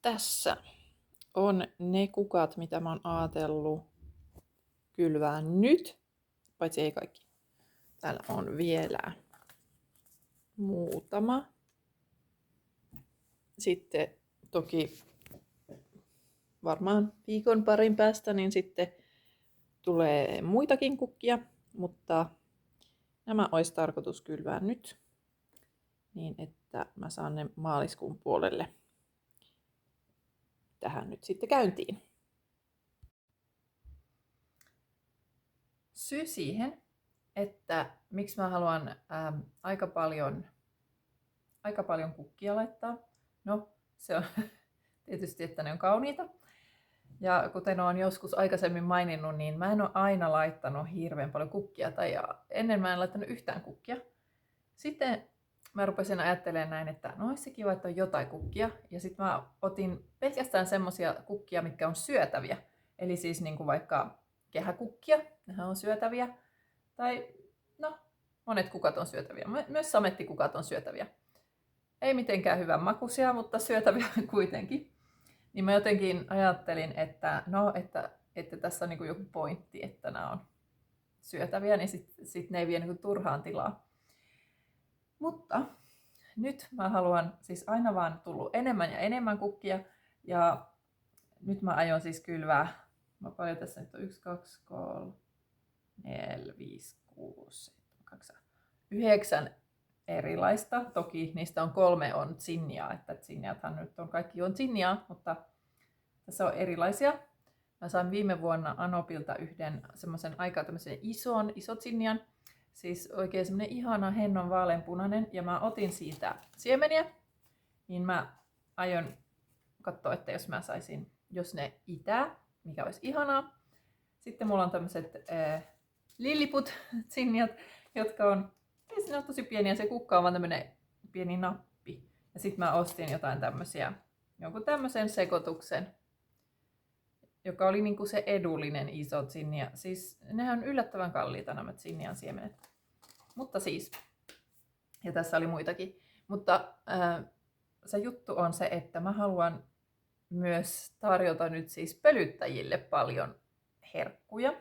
Tässä on ne kukat, mitä mä oon ajatellut kylvää nyt, paitsi ei kaikki. Täällä on vielä muutama. Sitten toki varmaan viikon parin päästä, niin sitten tulee muitakin kukkia, mutta nämä olisi tarkoitus kylvää nyt, niin että mä saan ne maaliskuun puolelle tähän nyt sitten käyntiin. Syy siihen, että miksi mä haluan aika paljon kukkia laittaa, no se on tietysti, että ne on kauniita. Ja kuten olen joskus aikaisemmin maininnut, niin mä en ole aina laittanut hirveän paljon kukkia, tai ennen mä en laittanut yhtään kukkia. Sitten mä rupesin ajattelemaan näin, että no olisi se kiva, että on jotain kukkia. Ja sitten mä otin pelkästään semmosia kukkia, mitkä on syötäviä. Eli siis niin kuin vaikka kehäkukkia, nehän on syötäviä. Tai no, monet kukat on syötäviä. Myös samettikukat on syötäviä. Ei mitenkään hyvän makuisia, mutta syötäviä kuitenkin. Niin mä jotenkin ajattelin, että että tässä on niin kuin joku pointti, että nämä on syötäviä, niin sit ne ei vie niin kuin turhaan tilaa. Mutta nyt mä haluan, siis aina vaan tullut enemmän ja enemmän kukkia, ja nyt mä aion siis kylvää, mä paljon tässä nyt on 1, 2, 3, 4, 5, 6, 7, 8, 9 erilaista. Toki niistä on 3 on zinniaa, että zinniathan nyt on kaikki on zinniaa, mutta tässä on erilaisia. Mä sain viime vuonna Anopilta yhden semmoisen aika tämmöisen isot zinnian. Siis oikein semmoinen ihana hennon vaaleanpunainen. Ja mä otin siitä siemeniä. Niin mä aion katsoa, että jos mä saisin, jos ne itää, mikä olisi ihanaa. Sitten mulla on tämmöiset lilliput zinniat, jotka on, ei siinä ole tosi pieniä, se kukka on vaan tämmönen pieni nappi. Ja sitten mä ostin jotain tämmösiä, jonkun tämmöisen sekoituksen, joka oli niinku se edullinen iso zinnia. Siis nehän on yllättävän kalliita nämä zinnian siemenet. Mutta siis, ja tässä oli muitakin. Mutta se juttu on se, että mä haluan myös tarjota nyt siis pölyttäjille paljon herkkuja.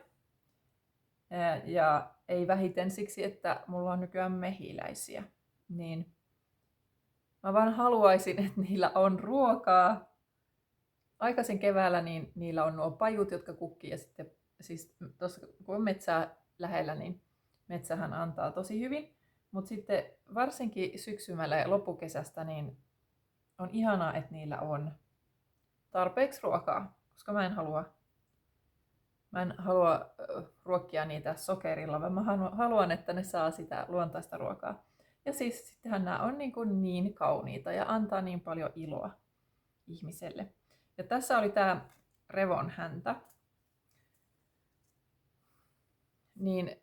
Ja ei vähiten siksi, että mulla on nykyään mehiläisiä. Niin mä vaan haluaisin, että niillä on ruokaa. Aikaisin keväällä niin niillä on nuo pajut, jotka kukkii, ja sitten siis tuossa kun on metsää lähellä, niin metsähän antaa tosi hyvin. Mutta sitten varsinkin syksymällä ja loppukesästä niin on ihanaa, että niillä on tarpeeksi ruokaa, koska mä en halua ruokkia niitä sokerilla, vaan mä haluan, että ne saa sitä luontaista ruokaa. Ja siis sittenhän nämä on niin kauniita ja antaa niin paljon iloa ihmiselle. Ja tässä oli tää revonhäntä. Niin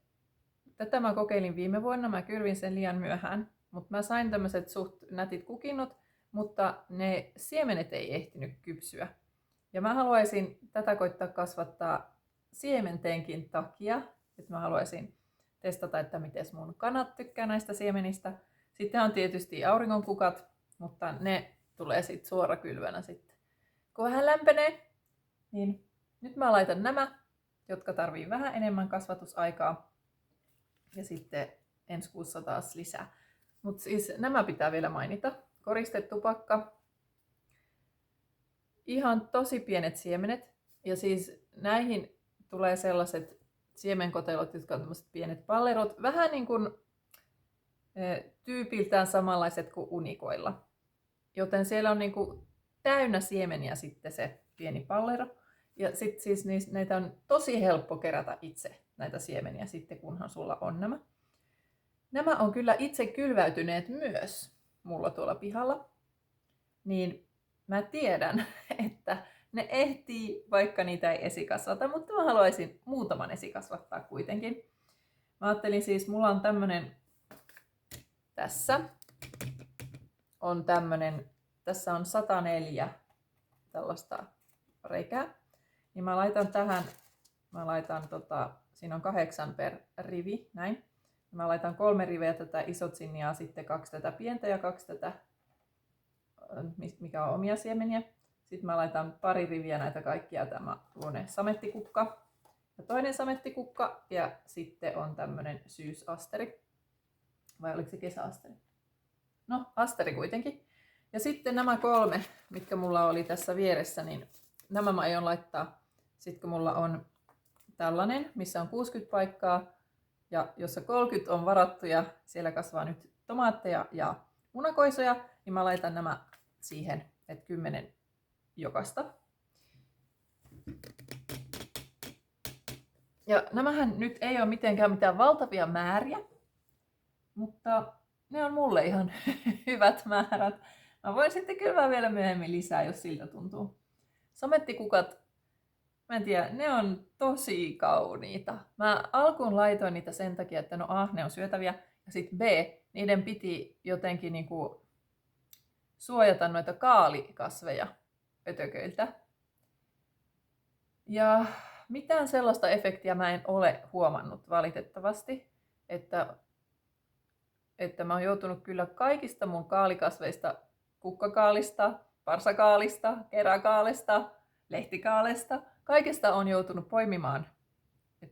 tätä mä kokeilin viime vuonna, mä kylvin sen liian myöhään, mutta mä sain tämmöiset suht nätit kukinnot, mutta ne siemenet ei ehtinyt kypsyä. Ja mä haluaisin tätä koittaa kasvattaa siementeenkin takia, että mä haluaisin testata, että miten mun kanat tykkää näistä siemenistä. Sitten on tietysti auringonkukat, mutta ne tulee sitten suorakylvänä sitten. Kun vähän lämpenee, niin nyt mä laitan nämä, jotka tarvii vähän enemmän kasvatusaikaa. Ja sitten ensi kuussa taas lisää. Mutta siis nämä pitää vielä mainita. Koristettu pakka. Ihan tosi pienet siemenet. Ja siis näihin tulee sellaiset siemenkotelot, jotka on tämmöiset pienet pallerot. Vähän niin kuin tyypiltään samanlaiset kuin unikoilla. Joten siellä on niin kuin täynnä siemeniä sitten se pieni pallero. Ja sitten siis näitä on tosi helppo kerätä itse, näitä siemeniä sitten, kunhan sulla on nämä. Nämä on kyllä itse kylväytyneet myös mulla tuolla pihalla. Niin mä tiedän, että ne ehtii, vaikka niitä ei esikasvata, mutta mä haluaisin muutaman esikasvattaa kuitenkin. Mä ajattelin siis, mulla on tämmönen tässä. On tämmönen, tässä on 104 tällaista reikää. Niin mä laitan tähän, siinä on 8 per rivi, näin. Mä laitan 3 riveä tätä isot zinniaa, sitten 2 tätä pientä ja 2 tätä, mikä on omia siemeniä. Sitten mä laitan pari riviä näitä kaikkia, tämä samettikukka ja toinen samettikukka ja sitten on tämmönen syysasteri. Vai oliko se kesäasteri? No, asteri kuitenkin. Ja sitten nämä 3, mitkä mulla oli tässä vieressä, niin nämä mä aion laittaa, sitten kun mulla on tällainen, missä on 60 paikkaa ja jossa 30 on varattu ja siellä kasvaa nyt tomaatteja ja munakoisoja, niin mä laitan nämä siihen, että 10 jokaista. Ja nämähän nyt ei ole mitenkään mitään valtavia määriä, mutta ne on mulle ihan hyvät määrät. Mä voin sitten kylvää vielä myöhemmin lisää, jos siltä tuntuu. Samettikukat, mä en tiedä, ne on tosi kauniita. Mä alkuun laitoin niitä sen takia, että no A, ne on syötäviä, ja sitten B, niiden piti jotenkin niinku suojata noita kaalikasveja ötököiltä. Ja mitään sellaista efektiä mä en ole huomannut valitettavasti, että mä oon joutunut kyllä kaikista mun kaalikasveista, kukkakaalista, parsakaalista, keräkaalista, lehtikaalesta, kaikesta on joutunut poimimaan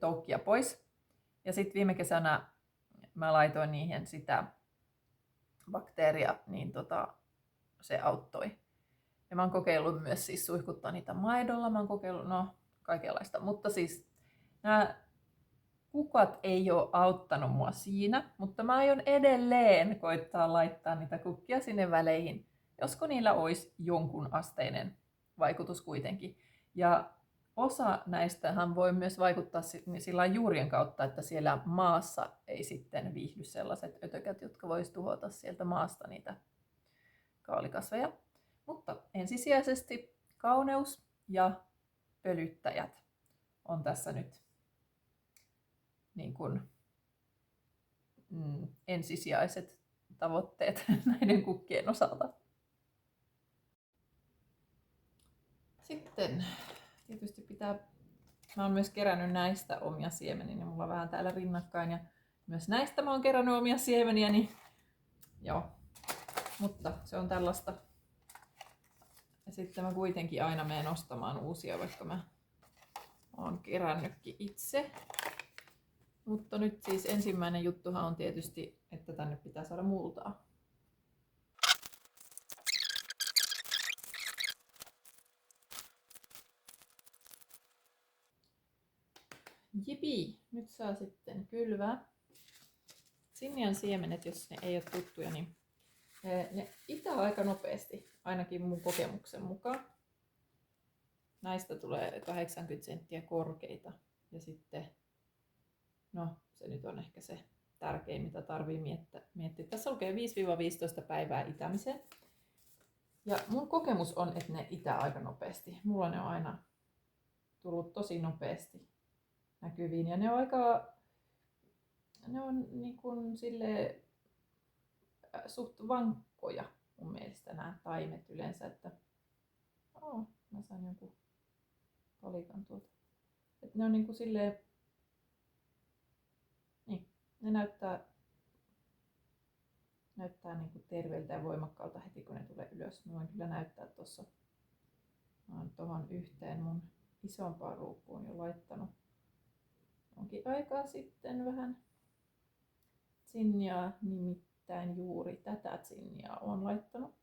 toukkia pois. Ja sitten viime kesänä mä laitoin niihin sitä bakteeria, niin se auttoi. Ja mä oon kokeillut myös siis suihkuttaa niitä maidolla, mä oon kokeillut kaikenlaista, mutta siis nämä kukat ei ole auttanut mua siinä, mutta mä aion edelleen koittaa laittaa niitä kukkia sinne väleihin, josko niillä olisi jonkun asteinen vaikutus kuitenkin. Ja osa näistähän voi myös vaikuttaa sillä juurien kautta, että siellä maassa ei sitten viihdy sellaiset ötökät, jotka vois tuhota sieltä maasta niitä kaalikasveja. Mutta ensisijaisesti kauneus ja pölyttäjät on tässä nyt niin kuin, ensisijaiset tavoitteet näiden kukkien osalta. Sitten tietysti mä oon myös kerännyt näistä omia siemeniä, niin mulla on vähän täällä rinnakkain ja myös näistä mä oon kerännyt omia siemeniä, niin joo, mutta se on tällaista. Ja sitten mä kuitenkin aina menen ostamaan uusia, vaikka mä oon kerännytkin itse. Mutta nyt siis ensimmäinen juttuhan on tietysti, että tänne pitää saada multaa. Jipi, nyt saa sitten kylvää. Sinnian siemenet, jos ne ei ole tuttuja, niin ne itää aika nopeasti, ainakin mun kokemuksen mukaan. Näistä tulee 80 senttiä korkeita ja sitten, no se nyt on ehkä se tärkein, mitä tarvii miettiä. Tässä lukee 5-15 päivää itämiseen. Ja mun kokemus on, että ne itää aika nopeasti. Mulla ne on aina tullut tosi nopeasti näkyviin ja ne on niin kuin silleen suht vankkoja mun mielestä nämä taimet yleensä, että mä sain jonkun palikan tuolta. Että ne on niin kuin silleen, niin, ne näyttää niin kuin terveeltä ja voimakkaalta heti kun ne tulee ylös. Mä voin kyllä näyttää tuossa. Mä oon tohon yhteen mun isompaan ruukkuun jo laittanut. Onkin aikaa sitten vähän zinniaa, nimittäin juuri tätä zinniaa olen laittanut.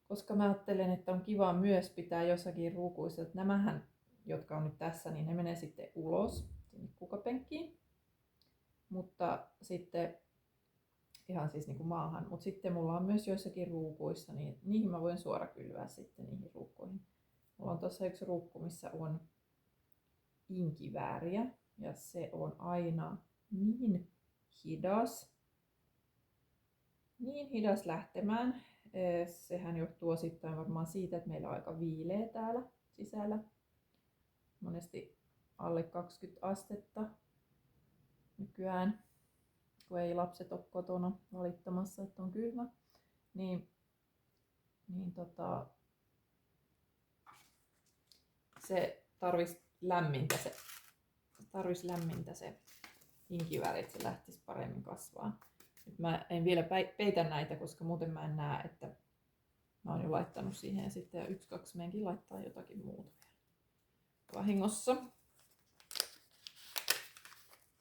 Koska mä ajattelen, että on kiva myös pitää jossakin ruukuissa, että nämähän, jotka on nyt tässä, niin ne menee sitten ulos sinne kukapenkkiin. Mutta sitten ihan siis niin kuin maahan. Mutta sitten mulla on myös joissakin ruukuissa, niin niihin mä voin suora kylvää sitten niihin ruukkuihin. Mulla on tuossa yksi ruukku, missä on inkivääriä ja se on aina niin hidas lähtemään. Sehän johtuu osittain varmaan siitä, että meillä on aika viileä täällä sisällä. Monesti alle 20 astetta nykyään, kun ei lapset ole kotona valittamassa, että on kylmä. Se tarvitsisi lämmintä se inkivääri, että se lähtisi paremmin kasvaa. Nyt mä en vielä peitä näitä, koska muuten mä en näe, että Mä oon jo laittanut siihen ja sitten 1-2 menkin laittaa jotakin muuta vielä vahingossa.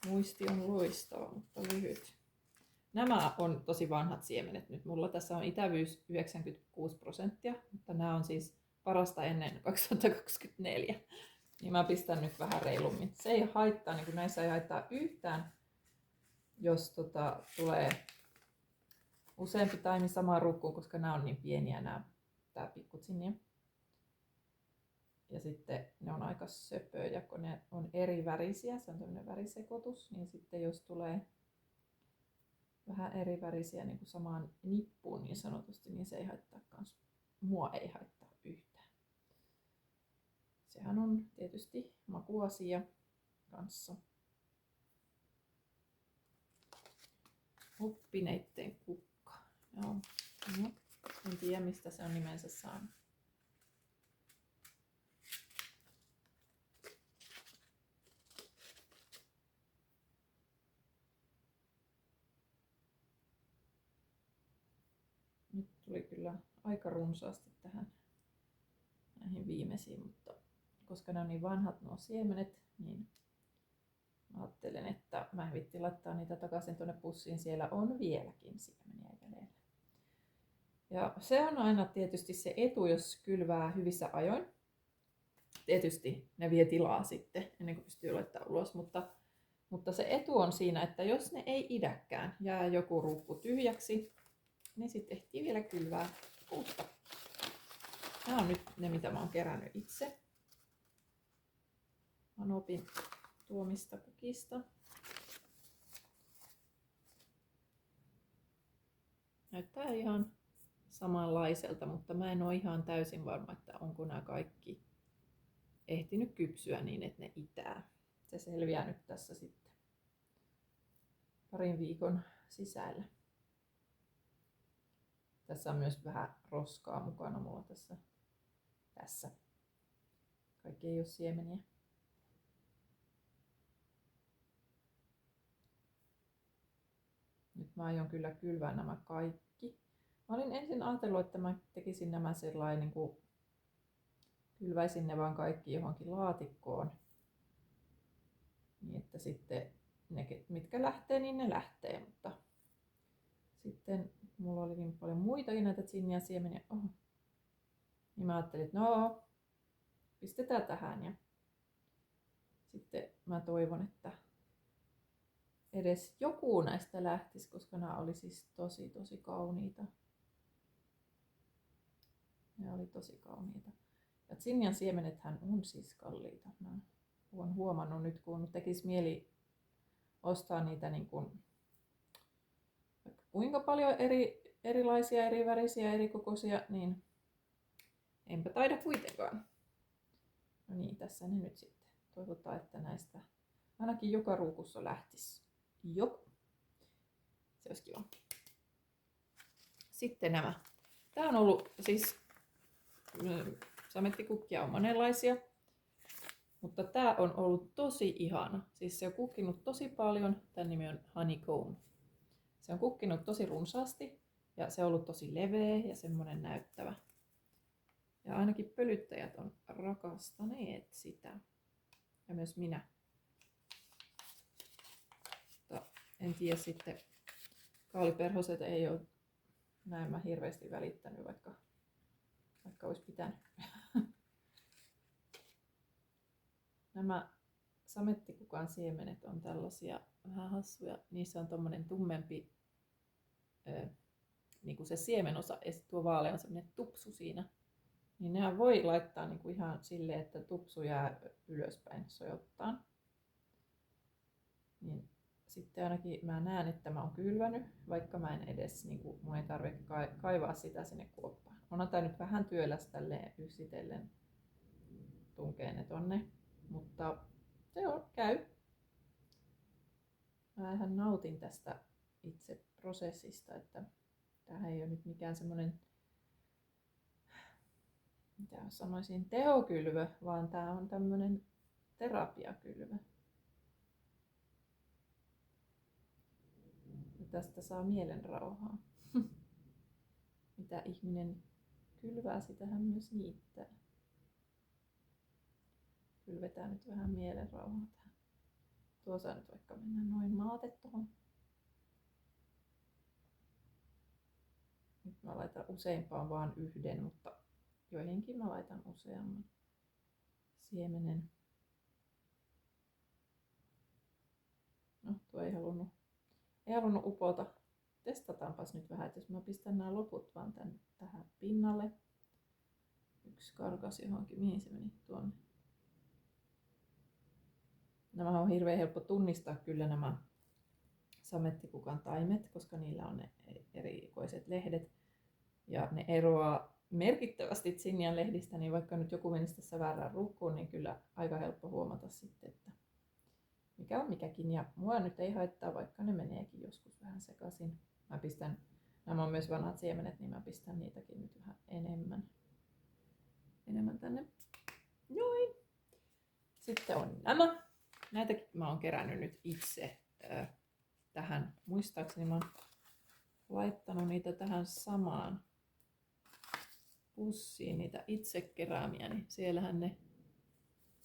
Muisti on loistava, mutta lyhyt. Nämä on tosi vanhat siemenet nyt. Mulla tässä on itävyys 96%, mutta nämä on siis parasta ennen 2024. Niin mä pistän nyt vähän reilummin. Se ei haittaa, niin kuin näissä ei haittaa yhtään, jos tulee useampi taimi samaan ruukkuun, koska nämä on niin pieniä tää pikkutsinia. Ja sitten ne on aika söpöjä, kun ne on eri värisiä, se on tämmöinen värisekoitus, niin sitten jos tulee vähän eri värisiä niin kuin samaan nippuun niin sanotusti, niin se ei haittaa kans. Mua ei haittaa yhtään. Sehän on tietysti makuasia kanssa. Oppineitten kukka. Joo. No, en tiedä mistä se on nimensä saanut. Nyt tuli kyllä aika runsaasti tähän näihin viimeisiin, mutta koska ne on niin vanhat nuo siemenet, niin mä ajattelen, että mä en viitti laittaa niitä takaisin tuonne pussiin. Siellä on vieläkin siemeniä jäljellä. Ja se on aina tietysti se etu, jos kylvää hyvissä ajoin. Tietysti ne vie tilaa sitten ennen kuin pystyy laittamaan ulos, mutta se etu on siinä, että jos ne ei idäkään, jää joku ruukku tyhjäksi, niin sitten ehtii vielä kylvää uutta. Nämä on nyt ne, mitä mä oon kerännyt itse. Anopin tuomista pukista. Näyttää ihan samanlaiselta, mutta mä en ole ihan täysin varma, että onko nämä kaikki ehtinyt kypsyä niin, että ne itää. Se selviää nyt tässä sitten parin viikon sisällä. Tässä on myös vähän roskaa mukana mulla tässä. Kaikki ei ole siemeniä. Nyt mä aion kyllä kylvää nämä kaikki. Mä olin ensin ajatellut, että mä tekisin nämä sellainen, niin kuin kylväisin ne vaan kaikki johonkin laatikkoon. Niin että sitten ne, mitkä lähtee, niin ne lähtee. Mutta sitten mulla oli niin paljon muitakin näitä zinnia siemeniä. Niin mä ajattelin, että no, pistetään tähän. Ja sitten mä toivon, että edes joku näistä lähtisi, koska nämä oli siis tosi kauniita. Ne oli tosi kauniita. Ja zinnian siemenethän on siis kalliita. Mä olen huomannut nyt, kun tekisi mieli ostaa niitä niin kuin, kuinka paljon erilaisia, eri värisiä, eri kokoisia, niin enpä taida kuitenkaan. No niin, tässä ne nyt sitten. Toivotaan, että näistä ainakin joka ruukussa lähtisi joku. Se olisi kiva. Sitten nämä. Tää on ollut siis, samettikukkia on monenlaisia, mutta tää on ollut tosi ihana. Siis se on kukkinut tosi paljon. Tän nimi on Honeycomb. Se on kukkinut tosi runsaasti ja se on ollut tosi leveä ja semmonen näyttävä. Ja ainakin pölyttäjät on rakastaneet sitä. Ja myös minä. Mutta en tiedä sitten, kaaliperhoset ei ole näin hirveästi välittänyt, vaikka olisi pitänyt. Nämä samettikukan siemenet on tällaisia vähän hassuja. Niissä on tommonen tummempi, niin kuin se siemenosa, ja tuo vaalea on semmoinen tupsu siinä. Niin nehän voi laittaa niin kuin ihan silleen, että tupsu jää ylöspäin sojottaan. Niin sitten ainakin mä näen, että mä oon kylvänyt, vaikka mä en edes, niin kuin, mun ei tarvitse kaivaa sitä sinne kuoppaan. Onhan tää nyt vähän työläs tälleen yksitellen tunkee ne tonne, mutta se on, käy. Mä ihan nautin tästä itse prosessista, että tämähän ei ole nyt mikään semmonen, mitä sanoisin, tehokylvö, vaan tää on tämmönen terapiakylvö. Ja tästä saa mielenrauhaa. Mitä ihminen kylvää, sitähän myös niittää. Kylvetään nyt vähän mielenrauhaa tähän. Tuo saa nyt vaikka mennä noin maate tohon. Nyt mä laitan useimpaan vaan yhden, mutta joihinkin mä laitan useamman siemenen. No, tuo ei halunnut upota. Testataanpas nyt vähän, että jos mä pistän nämä loput vaan tähän pinnalle. Yksi karkas johonkin, mihin se meni tuonne. Nämä on hirveän helppo tunnistaa kyllä nämä samettikukan taimet, koska niillä on ne erikoiset lehdet. Ja ne eroaa merkittävästi zinnian lehdistä, niin vaikka nyt joku menisi tässä väärään ruukkuun, niin kyllä aika helppo huomata sitten, että mikä on mikäkin. Ja mua nyt ei haittaa, vaikka ne meneekin joskus vähän sekaisin. Nämä on myös vanhat siemenet, niin mä pistän niitäkin nyt vähän enemmän tänne. Noin. Sitten on nämä. Näitäkin mä oon kerännyt nyt itse tähän. Muistaakseni mä oon laittanut niitä tähän samaan pussiin, niitä itse keräämiä. Niin siellähän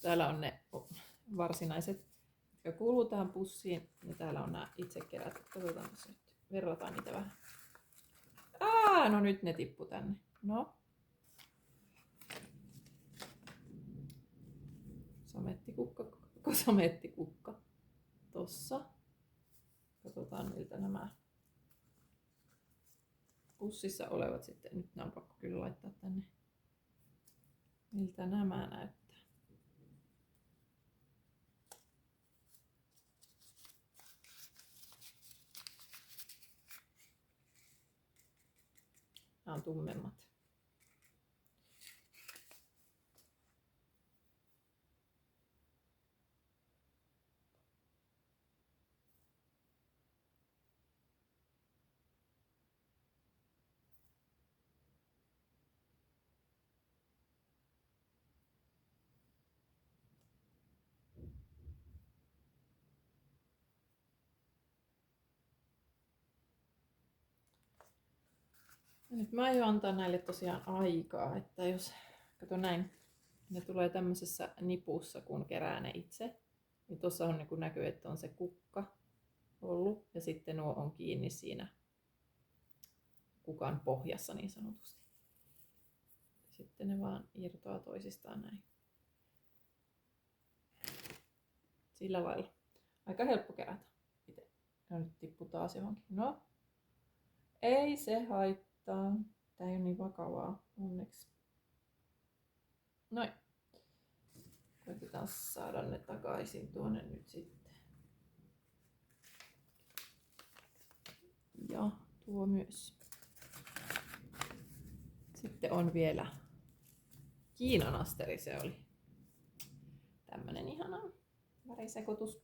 täällä on ne varsinaiset, jotka kuuluu tähän pussiin. Ja täällä on nämä itse kerätyt. Katsotaan nyt. Verrataan niitä vähän. No nyt ne tippu tänne. No. Samettikukka. Tossa. Katsotaan miltä nämä pussissa olevat sitten. Nyt nämä on pakko kyllä laittaa tänne. Miltä nämä näyttää. Nämä on tummemmat. Nyt mä aion antaa näille tosiaan aikaa, että jos, kato näin, ne tulee tämmöisessä nipussa, kun kerää ne itse. Niin tuossa on niin näkyy, että on se kukka ollut ja sitten nuo on kiinni siinä kukan pohjassa niin sanotusti. Sitten ne vaan irtoaa toisistaan näin. Sillä lailla. Aika helppo kerätä itse. Ja nyt tippuu taas johonkin. No, ei se haittaa. Tää ei ole niin vakavaa onneksi. Noin. Koitetaan saada ne takaisin tuonne nyt sitten. Ja tuo myös. Sitten on vielä kiinanasteri, se oli tämmönen ihana värisekoitus.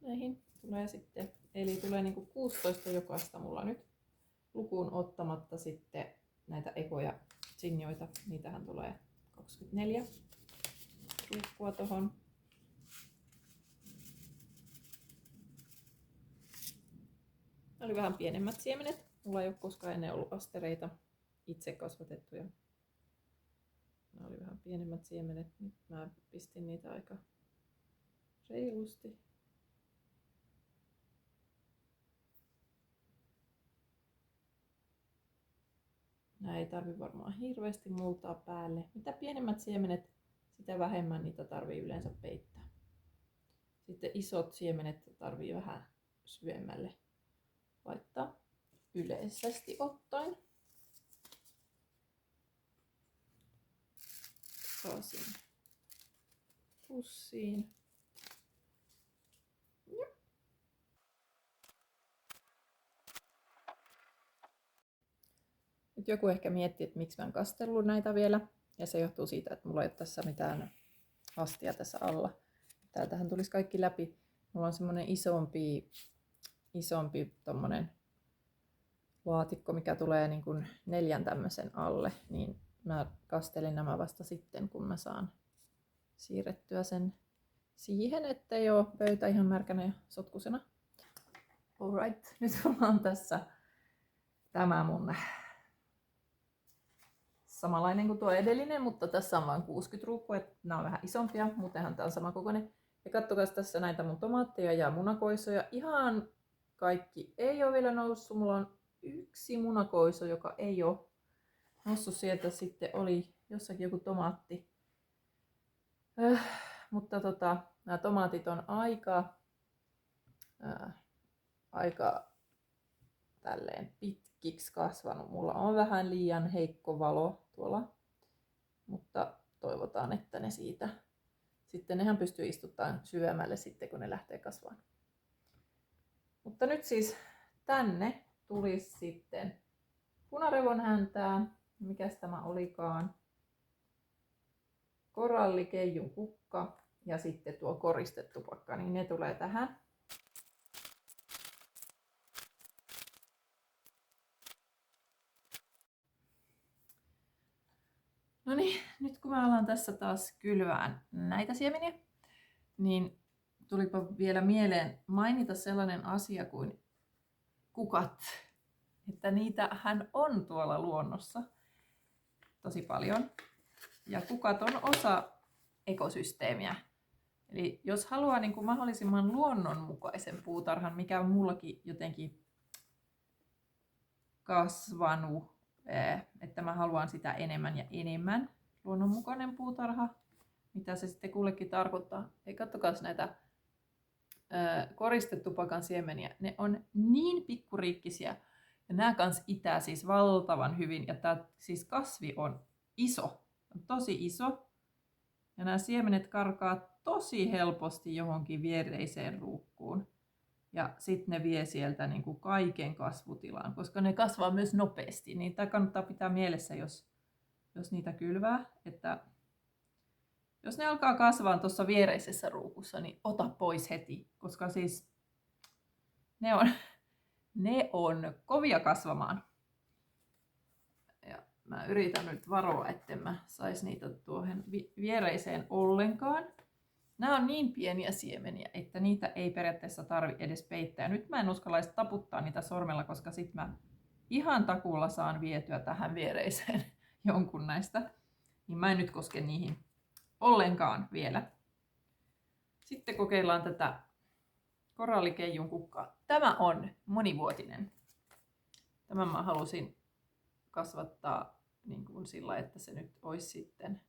Näihin tulee sitten, eli tulee niinku 16 jokaista mulla nyt. Lukuun ottamatta sitten näitä ekoja zinjoita, niitähän tulee 24 ruukkua tohon. Ne oli vähän pienemmät siemenet. Mulla ei ole koskaan ennen ollut astereita itse kasvatettuja. Ne oli vähän pienemmät siemenet. Nyt mä pistin niitä aika reilusti. Nää ei tarvi varmaan hirveästi multaa päälle. Mitä pienemmät siemenet, sitä vähemmän niitä tarvii yleensä peittää. Sitten isot siemenet tarvii vähän syvemmälle laittaa yleisesti ottaen. Kaasin pussiin. Nyt joku ehkä miettii, että miksi mä en kastellut näitä vielä. Ja se johtuu siitä, että mulla ei ole tässä mitään astia tässä alla. Täältähän tulisi kaikki läpi. Mulla on semmonen isompi tommonen laatikko, mikä tulee niin kuin 4 tämmöisen alle. Niin mä kastelin nämä vasta sitten, kun mä saan siirrettyä sen siihen, ettei ole pöytä ihan märkänä ja sotkusena. Alright, nyt mulla on tässä tämä mun samanlainen kuin tuo edellinen, mutta tässä on vain 60 ruukkua, että nämä on vähän isompia, muutenhan tämä on sama kokoinen. Ja katsokaa tässä näitä mun tomaatteja ja munakoisoja. Ihan kaikki ei ole vielä noussut. Mulla on yksi munakoiso, joka ei ole noussut sieltä. Sitten oli jossakin joku tomaatti. Mutta nämä tomaatit on aika tälleen pitkiksi kasvanut. Mulla on vähän liian heikko valo tuolla, mutta toivotaan, että ne siitä. Sitten nehän pystyy istuttamaan syvemmälle sitten, kun ne lähtee kasvamaan. Mutta nyt siis tänne tulisi sitten punarevonhäntää. Mikäs tämä olikaan? Korallikeijun kukka ja sitten tuo koristetupakka, niin ne tulee tähän. No niin, nyt kun mä alan tässä taas kylvään näitä siemeniä, niin tulipa vielä mieleen mainita sellainen asia kuin kukat. Että niitähän on tuolla luonnossa tosi paljon. Ja kukat on osa ekosysteemiä. Eli jos haluaa niin kuin mahdollisimman luonnonmukaisen puutarhan, mikä on mullakin jotenkin kasvanut, että mä haluan sitä enemmän ja enemmän, luonnonmukainen puutarha, mitä se sitten kullekin tarkoittaa. Ei katsokaa näitä koristetupakan siemeniä, ne on niin pikkuriikkisiä ja nämä kans itää siis valtavan hyvin ja tämä siis kasvi on iso, on tosi iso ja nämä siemenet karkaa tosi helposti johonkin viereiseen ruukkuun ja sitten ne vie sieltä niin kuin kaiken kasvutilaan, koska ne kasvaa myös nopeasti. Niitä kannattaa pitää mielessä, jos niitä kylvää, että jos ne alkaa kasvaa tuossa viereisessä ruukussa, niin ota pois heti, koska siis ne on kovia kasvamaan. Ja mä yritän nyt varoa, etten mä sais niitä tuohon viereiseen ollenkaan. Nämä on niin pieniä siemeniä, että niitä ei periaatteessa tarvi edes peittää. Nyt mä en uskalla edes taputtaa niitä sormella, koska sit mä ihan takulla saan vietyä tähän viereiseen jonkun näistä. Niin mä en nyt koske niihin ollenkaan vielä. Sitten kokeillaan tätä korallikeijun kukkaa. Tämä on monivuotinen. Tämän mä halusin kasvattaa niin kuin sillä, että se nyt olisi sitten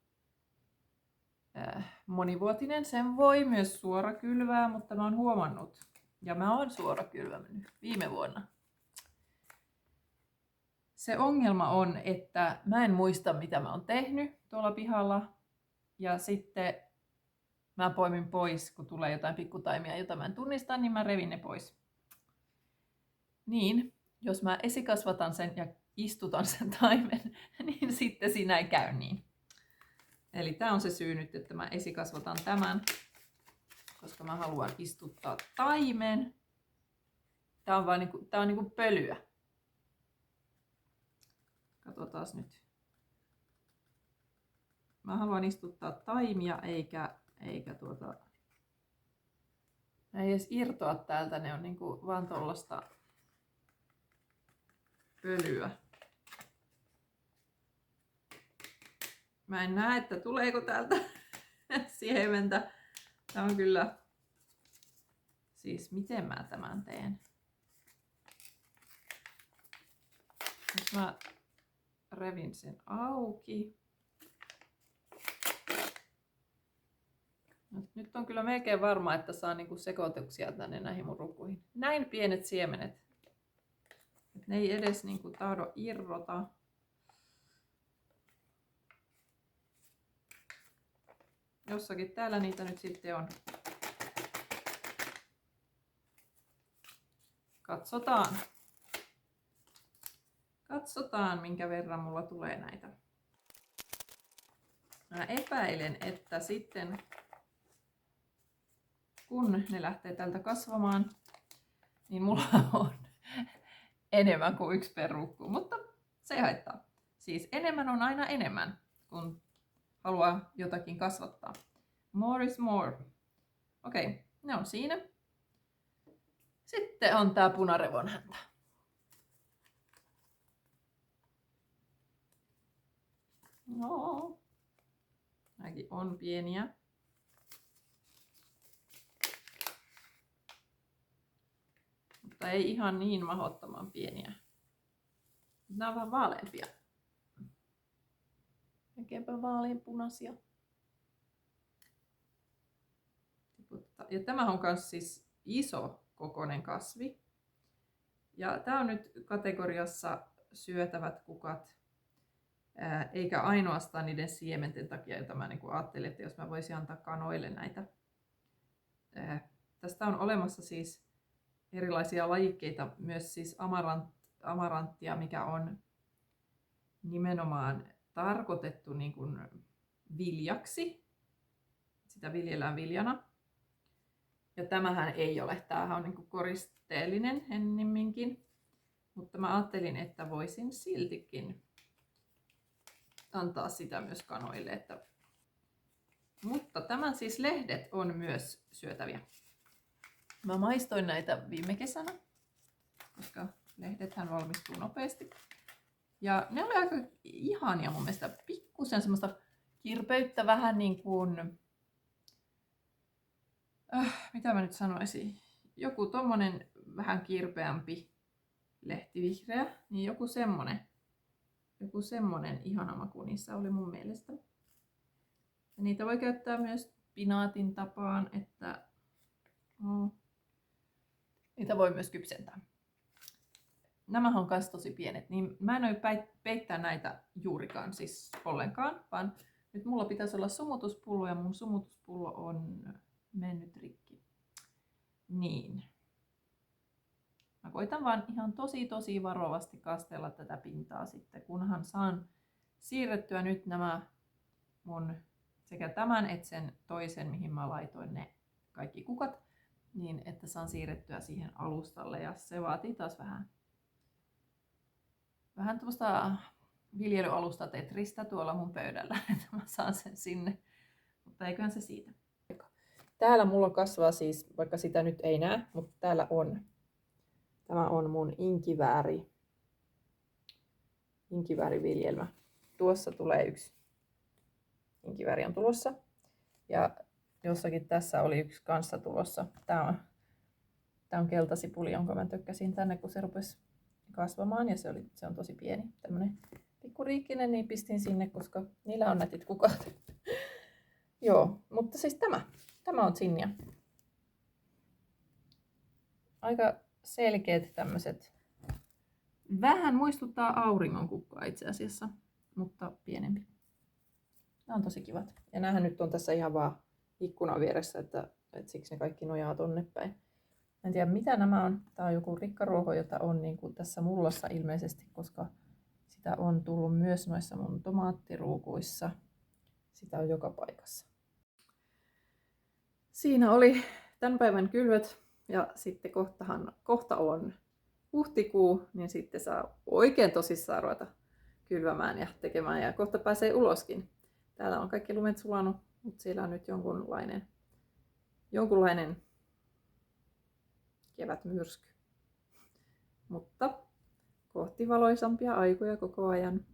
monivuotinen. Sen voi myös suorakylvää, mutta mä oon huomannut, ja mä oon suorakylvänyt viime vuonna. Se ongelma on, että mä en muista mitä mä oon tehnyt tuolla pihalla. Ja sitten mä poimin pois, kun tulee jotain pikkutaimia, jota mä en tunnista, niin mä revin ne pois. Niin, jos mä esikasvatan sen ja istutan sen taimen, niin sitten siinä ei käy niin. Eli tää on se syy nyt, että mä esikasvatan tämän, koska mä haluan istuttaa taimen. Tää on vaan niinku pölyä. Katsotaan nyt. Mä haluan istuttaa taimia eikä ei edes irtoa täältä, ne on niinku vaan tollasta pölyä. Mä en näe, että tuleeko täältä siementä. Tää on kyllä, siis miten mä tämän teen? Nyt mä revin sen auki. Nyt on kyllä melkein varma, että saa niinku sekoituksia tänne näihin mun rukuihin. Näin pienet siemenet. Ne ei edes niinku tahdo irrota. Jossakin täällä niitä nyt sitten on. Katsotaan. Katsotaan, minkä verran mulla tulee näitä. Mä epäilen, että sitten kun ne lähtee täältä kasvamaan, niin mulla on enemmän kuin yksi per ruukku, mutta se ei haittaa. Siis enemmän on aina enemmän, kun haluaa jotakin kasvattaa. More is more. Okei, ne on siinä. Sitten on tää punarevonhäntä. No, nämäkin on pieniä. Mutta ei ihan niin mahdottoman pieniä. Nämä on vähän vaaleampia. Melkeinpä vaaleanpunaisia. Ja tämä on myös siis iso kokoinen kasvi. Ja tämä on nyt kategoriassa syötävät kukat, eikä ainoastaan niiden siementen takia, jota mä niin ajattelin, että jos mä voisin antaa kanoille näitä. Tästä on olemassa siis erilaisia lajikkeita, myös siis amaranttia, mikä on nimenomaan tarkoitettu niin kuin viljaksi. Sitä viljellään viljana. Ja tämähän ei ole, tämähän on niin kuin koristeellinen ennemminkin. Mutta mä ajattelin, että voisin siltikin antaa sitä myös kanoille. Mutta tämän siis lehdet on myös syötäviä. Mä maistoin näitä viime kesänä, koska lehdethän valmistuu nopeasti. Ja ne oli aika ihania mun mielestä. Pikkusen semmoista kirpeyttä, vähän niin kuin, mitä mä nyt sanoisin, joku tommonen vähän kirpeämpi lehtivihreä, niin joku semmonen ihana maku niissä oli mun mielestä. Ja niitä voi käyttää myös pinaatin tapaan, että niitä voi myös kypsentää. Nämä on myös tosi pienet, niin mä en voi peittää näitä juurikaan siis ollenkaan, vaan nyt mulla pitäisi olla sumutuspullo ja mun sumutuspullo on mennyt rikki. Niin. Mä koitan vaan ihan tosi varovasti kastella tätä pintaa sitten, kunhan saan siirrettyä nyt nämä mun sekä tämän että sen toisen, mihin mä laitoin ne kaikki kukat, niin että saan siirrettyä siihen alustalle, ja se vaatii taas vähän tuosta viljelyalusta tetristä tuolla mun pöydällä, että mä saan sen sinne, mutta eiköhän se siitä. Täällä mulla kasvaa siis, vaikka sitä nyt ei näe, mutta täällä on. Tämä on mun inkivääriviljelmä. Tuossa tulee yksi inkivääri on tulossa. Ja jossakin tässä oli yksi kanssa tulossa. Tää on keltasipuli, jonka mä tökkäsin tänne, kun se rupesi kasvamaan. Ja se on tosi pieni, tämmönen pikkuriikkinen, niin pistin sinne, koska niillä on nätit kukat. Joo, mutta siis tämä on Zinnia. Aika selkeät tämmöiset. Vähän muistuttaa auringonkukkaa itse asiassa, mutta pienempi. Nämä on tosi kivat. Ja näähän nyt on tässä ihan vaan ikkunan vieressä, että siksi ne kaikki nojaa tonne päin. En tiedä mitä nämä on. Tää on joku rikkaruoho, jota on niin kuin tässä mullassa ilmeisesti, koska sitä on tullut myös noissa mun tomaattiruukuissa. Sitä on joka paikassa. Siinä oli tämän päivän kylvöt. Ja sitten kohta on huhtikuu, niin sitten saa oikein tosissaan ruveta kylvämään ja tekemään. Ja kohta pääsee uloskin. Täällä on kaikki lumet sulanut, mutta siellä on nyt jonkunlainen kevätmyrsky. Mutta kohti valoisampia aikoja koko ajan.